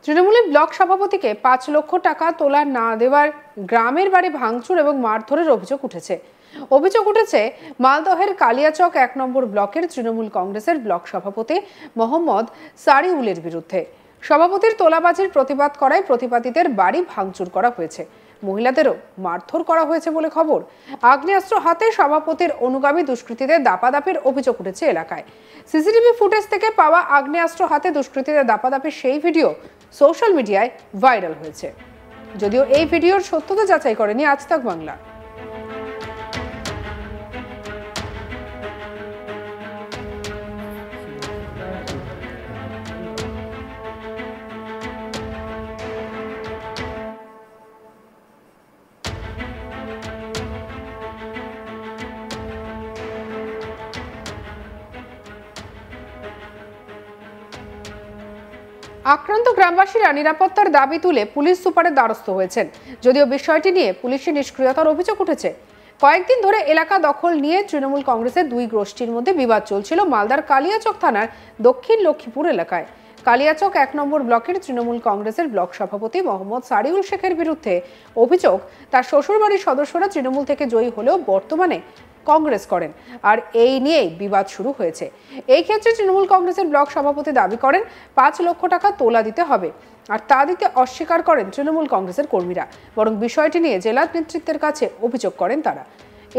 তৃণমূলের ব্লক সভাপতিকে ৫ লক্ষ টাকা তোলা না দেওয়ার গ্রামের বাড়ি ভাঙচুর এবং মারধরের অভিযোগ উঠেছে মালদহের কালিয়াচক ১ নম্বর ব্লকের তৃণমূল কংগ্রেসের ব্লক সভাপতি মোহাম্মদ সারিউলের বিরুদ্ধে। সভাপতির তোলাবাজির প্রতিবাদ করায় প্রতিবাদীদের বাড়ি ভাঙচুর করা হয়েছে, মহিলাদেরও মারধর করা হয়েছে বলে খবর। আগ্নেয়াস্ত্র হাতে সভাপতির অনুগামী দুষ্কৃতীদের দাপাদাপির অভিযোগ উঠেছে এলাকায়। সিসিটিভি ফুটেজ থেকে পাওয়া আগ্নেয়াস্ত্র হাতে দুষ্কৃতীদের দাপাদাপির সেই ভিডিও সোশ্যাল মিডিয়ায় ভাইরাল হয়েছে। যদিও এই ভিডিওর সত্যতা যাচাই করেনি আজ তাক বাংলা। আক্রান্ত গ্রামবাসীরা নিরাপত্তার দাবি তুলে পুলিশ সুপারের দ্বারস্থ হয়েছেন। যদিও বিষয়টি নিয়ে পুলিশের নিষ্ক্রিয়তার অভিযোগ উঠেছে। কয়েকদিন ধরে এলাকা দখল নিয়ে তৃণমূল কংগ্রেসের দুই গোষ্ঠীর মধ্যে বিবাদ চলছিল মালদার কালিয়াচক থানার দক্ষিণ লক্ষ্মীপুর এলাকায়। কালিয়াচক ১ নম্বর ব্লকের তৃণমূল কংগ্রেসের ব্লক সভাপতি মোহাম্মদ সারিউল শেখের বিরুদ্ধে অভিযোগ, তার শ্বশুরবাড়ির সদস্যরা তৃণমূল থেকে জয়ী হলেও বর্তমানে কংগ্রেস করেন, আর এই নিয়েই বিবাদ শুরু হয়েছে। এই ক্ষেত্রে তৃণমূল কংগ্রেসের ব্লক সভাপতি দাবি করেন ৫ লক্ষ টাকা তোলা দিতে হবে, আর তা দিতে অস্বীকার করেন তৃণমূল কংগ্রেসের কর্মীরা। বরং বিষয়টি নিয়ে জেলা নেতৃত্বের কাছে অভিযোগ করেন তারা।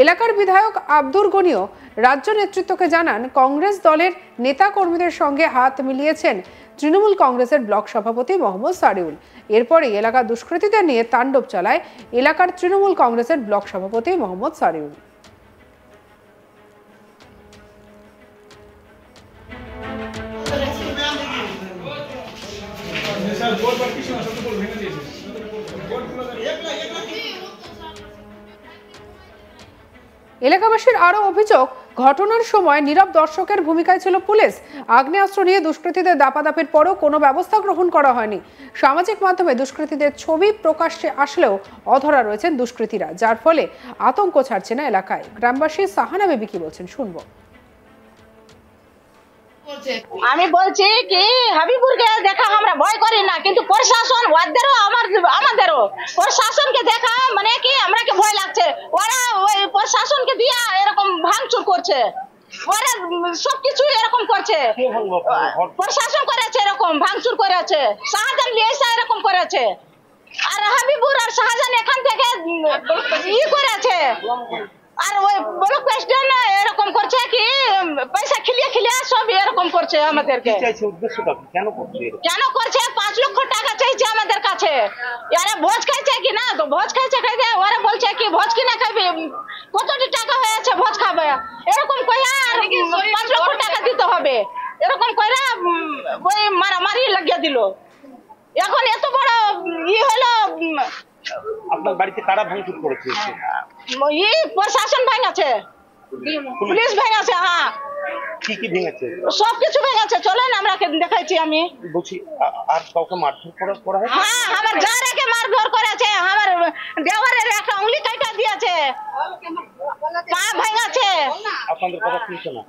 এলাকার বিধায়ক আব্দুর গনিও রাজ্য নেতৃত্বকে জানান, কংগ্রেস দলের নেতা কর্মীদের সঙ্গে হাত মিলিয়েছেন তৃণমূল কংগ্রেসের ব্লক সভাপতি মোহাম্মদ সারিউল। এরপরে এলাকার দুষ্কৃতীদের নিয়ে তাণ্ডব চালায় এলাকার তৃণমূল কংগ্রেসের ব্লক সভাপতি মোহাম্মদ সারিউল। এলাকাবাসীর আরো অভিযোগ, ঘটনার সময় নীরব দর্শকের ভূমিকায় ছিল পুলিশ। আগ্নেয়াস্ত্র নিয়ে দুষ্কৃতীদের দাপাদাপির পরও কোনো ব্যবস্থা গ্রহণ করা হয়নি। সামাজিক মাধ্যমে দুষ্কৃতীদের ছবি প্রকাশ্যে আসলেও অধরা রয়েছেন দুষ্কৃতীরা, যার ফলে আতঙ্ক ছাড়ছে না এলাকায়। গ্রামবাসী সাহানা বিবি কি বলছেন শুনবো। আমি বলছি কি হাবিবুরকে দেখা আমরা ভয় করি না, কিন্তু প্রশাসন ওদেরও আমাদেরও প্রশাসনকে দেখা মানে কি আমরা কি ভয় লাগছে। ওরা ওই প্রশাসনকে দিয়া এরকম ভাঙচুর করছে, ওরা সবকিছু এরকম করছে। প্রশাসন করেছে এরকম ভাঙচুর করেছে, শাহজাহান লিয়েসা এরকম করেছে, আর হাবিবুর আর শাহজাহান এখান থেকে করেছে। আর ওই ব্লক প্রেসিডেন্ট এরকম করছে কি পয়সা খিলিয়ে সব এরকম করছে আমাদেরকে। কেন করছে? ৫ লক্ষ টাকা চাইছে আমাদের কাছে। আরে ভোজ খাইছে কি না, তো ভোজ খাইছে ওরা বলছে কি ভোজ কিনা খাবে, কতটি টাকা হয়েছে ভোজ খাবে, এরকম কইরা ৫ লক্ষ টাকা দিতে হবে, এরকম কইরা ওই মারামারি লাগিয়ে দিল। এখন এত বড় হলো। আপনার বাড়িতে কারা ভাঙচুর করেছে? প্রশাসন ভাঙাছে, পুলিশ ভাঙাছে। হ্যাঁ, কি কি ভেঙেছে? সবকিছু ভেঙেছে। চলেন আমরা দেখাইছি। আমি বলছি আর কাউকে মারধর করা হয়েছে? হ্যাঁ, আমার জারাকে মারধর করেছে, আমার দেওয়ারের একটা উংলি কাটা দিয়েছে, পা ভাঙাছে। আপনাদের কথা শুনছে না?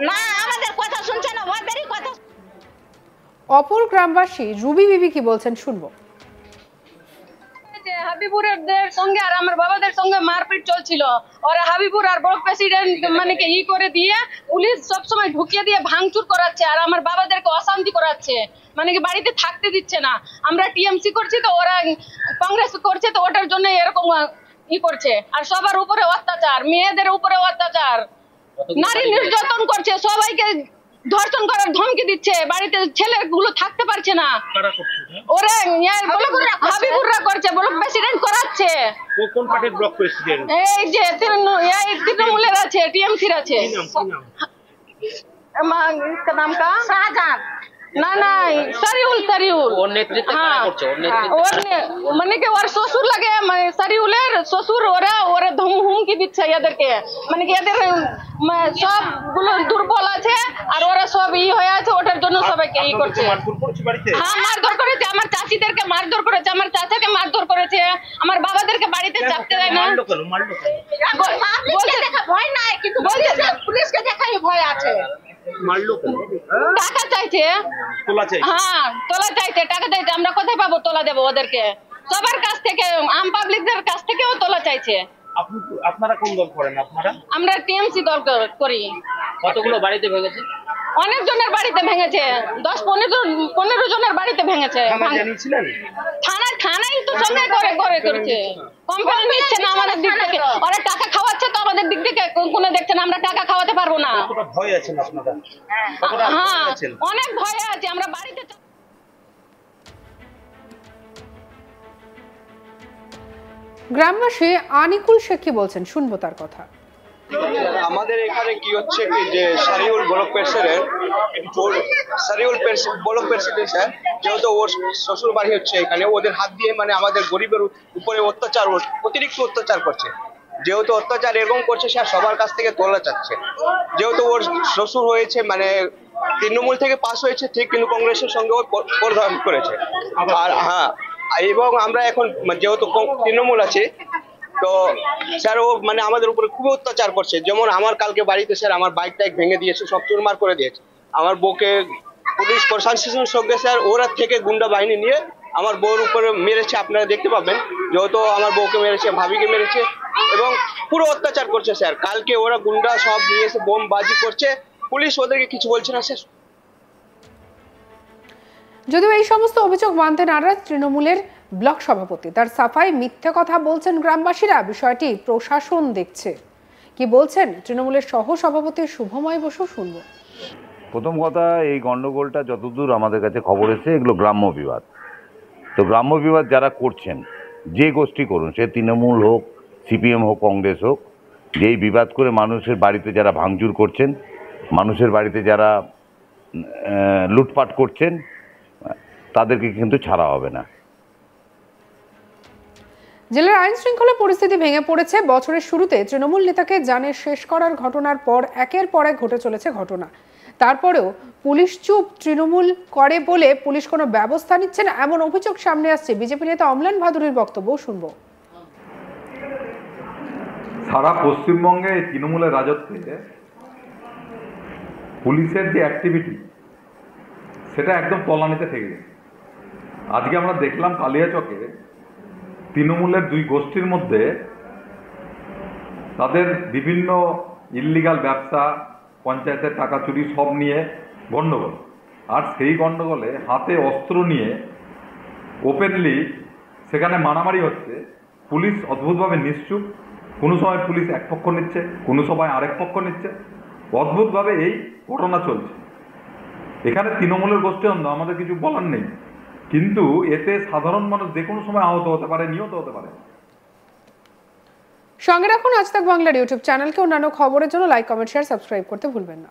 না, আমাদের কথা শুনছে না, ওদেরই কথা। অপর গ্রামবাসী রুবি বিবি কি বলছেন শুনবো। হাবিবুরের সঙ্গে আর আমার বাবাদের সঙ্গে মারপিট চলছিল। ওরা হাবিবুর আর ব্লক প্রেসিডেন্ট মানে কি করে দিয়ে পুলিশ সবসময় ঢুকিয়ে দিয়ে ভাঙচুর করাচ্ছে, আর আমার বাবাদেরকে অশান্তি করাচ্ছে, মানে কি বাড়িতে থাকতে দিচ্ছে না। আমরা টিএমসি করছি তো ওরা কংগ্রেস করছে, তো ওটার জন্য এরকম করছে। আর সবার উপরে অত্যাচার, মেয়েদের উপরে অত্যাচার, নারী নির্যাতন করছে, সবাইকে ধর্ষণ করার ধমকি দিচ্ছে, বাড়িতে ছেলেগুলো থাকতে পারছে না। ওরা হাবিবুররা করছে, ব্লক প্রেসিডেন্ট করাচ্ছে। কোন পার্টির ব্লক প্রেসিডেন্ট? এই যে তৃণমূলের আছে, টিএমসির আছে। নাম কা শাহজাহান না না সারিউল ওর নেতৃত্বে কারা করছে? মানে কি ওর শ্বশুর লাগে, সারিউলের শ্বশুর। ওরা হুমকি দিচ্ছে এদেরকে, মানে কি এদের সবগুলো দুর্বল আছে আর ওরা সব হয়ে আছে, ওটার জন্য সবাইকে করছে। হ্যাঁ, মারধর করেছে, আমার চাচিদেরকে মারধর করেছে, আমার চাচাকে মারধর করেছে, আমার বাবাদেরকে বাড়িতে চাপতে দেয় না। ভয় নাই, কিন্তু পুলিশকে দেখাই ভয় আছে। মারলো কেন? টাকা চাইছে। তোলা চাই। হ্যাঁ, তোলা চাইছে, টাকা চাইছে। আমরা কোথায় পাবো তোলা দেবো ওদেরকে? সবার কাছ থেকে, আম পাবলিকদের কাছ থেকেও তোলা চাইছে। আপনারা কোন দল করেন? আপনারা? আমরা টিএমসি দল করি। কতগুলো বাড়িতে ভেঙেছে? অনেক জনের বাড়িতে ভেঙেছে, 10-15 জনের বাড়িতে ভেঙেছে। থানায় জানিয়েছিলেন? থানায় তো সঙ্গে করে করছে, কমপ্লেন নিচ্ছে না আমাদের দিক থেকে। ওরা টাকা খাওয়াচ্ছে তো আমাদের দিক থেকে কোনো দেখছে না, আমরা টাকা খাওয়াতে পারবো না। কতটা ভয় আছেন আপনারা? কতটা হ্যাঁ, ভয় আছেন? অনেক ভয়ে আছি আমরা বাড়িতে। গ্রামবাসী আনিকুল শেখ কি বলছেন, শুনবো তার কথা। আমাদের এখানে কি হচ্ছে কি যে সারিউল ব্লক প্রেসিডেন্ট স্যার, যেহেতু ওর শ্বশুর বাড়ি হচ্ছে এখানে, ওদের হাত দিয়ে মানে আমাদের গরিবের উপরে অতিরিক্ত অত্যাচার করছে। যেহেতু অত্যাচার এরকম করছে, স্যার সবার কাছ থেকে তোলা চাচ্ছে। যেহেতু ওর শ্বশুর হয়েছে মানে তৃণমূল থেকে পাস হয়েছে ঠিক, কিন্তু কংগ্রেসের সঙ্গে ও প্রধান করেছে। আর হ্যাঁ, এবং আমরা এখন যেহেতু তৃণমূল আছে তো স্যার ও মানে আমাদের উপরে খুবই অত্যাচার করছে। যেমন আমার কালকে বাড়িতে স্যার আমার বাইক টাইক ভেঙে দিয়েছে, সব চুরমার করে দিয়েছে। আমার বউকে পুলিশ প্রশাসনের সঙ্গে স্যার ওরা থেকে গুন্ডা বাহিনী নিয়ে আমার বউর উপরে মেরেছে, আপনারা দেখতে পাবেন। যেহেতু আমার বউকে মেরেছে, ভাবিকে মেরেছে এবং পুরো অত্যাচার করছে স্যার। কালকে ওরা গুন্ডা সব নিয়ে এসে বোম বাজি করছে, পুলিশ ওদেরকে কিছু বলছে না স্যার। যদিও এই সমস্ত অভিযোগ মানতে নারাজ তৃণমূলের ব্লক সভাপতি, তার সাফাই মিথ্যে কথা বলছেন গ্রামবাসীরা, বিষয়টি প্রশাসন দেখছে। কি বলছেন তৃণমূলের সহ সভাপতি শুভময় বসু, শুনবো। প্রথম কথা, এই গণ্ডগোলটা যতদূর আমাদের কাছে খবর এসেছে এগুলো গ্রাম্য বিবাদ। তো গ্রাম্য বিবাদ যারা করছেন, যে গোষ্ঠী করুন, সে তৃণমূল হোক, সিপিএম হোক, কংগ্রেস হোক, যেই বিবাদ করে মানুষের বাড়িতে যারা ভাঙচুর করছেন, মানুষের বাড়িতে যারা লুটপাট করছেন, তাদেরকে কিন্তু ছাড়া হবে না। জেলার আইন শৃঙ্খলা পরিস্থিতি ভেঙে পড়েছে। বছরের শুরুতে তৃণমূল নেতাকে জানে শেষ করার ঘটনার পর একের পর এক ঘটে চলেছে ঘটনা। তারপরেও পুলিশ চুপ, তৃণমূল করে বলে পুলিশ কোনো ব্যবস্থা নিচ্ছে না, এমন অভিযোগ সামনে আসছে। বিজেপি নেতা অম্লান ভাদুরীর বক্তব্য শুনবো। সারা পশ্চিমবঙ্গে তৃণমূলের রাজত্বে পুলিশের যে অ্যাক্টিভিটি সেটা একদম তলানিতে থেকে গেছে। আজকে আমরা দেখলাম কালিয়াচকে তৃণমূলের দুই গোষ্ঠীর মধ্যে তাদের বিভিন্ন ইল্লিগাল ব্যবসা, পঞ্চায়েতের টাকা চুরি সব নিয়ে গণ্ডগোল। আর সেই গণ্ডগোলে হাতে অস্ত্র নিয়ে ওপেনলি সেখানে মারামারি হচ্ছে। পুলিশ অদ্ভুতভাবে নিশ্চুপ, কোনো সময় পুলিশ এক পক্ষ নিচ্ছে, কোনো সময় আরেক পক্ষ নিচ্ছে। অদ্ভুতভাবে এই ঘটনা চলছে। এখানে তৃণমূলের গোষ্ঠী অন্য, আমাদের কিছু বলার নেই, কিন্তু এতে সাধারণ মানুষ যে কোনো সময় আহত হতে পারে, নিহত হতে পারে। সঙ্গে রাখুন আজ তাক বাংলার ইউটিউব চ্যানেলকে। অন্যান্য খবরের জন্য লাইক, কমেন্ট, শেয়ার, সাবস্ক্রাইব করতে ভুলবেন না।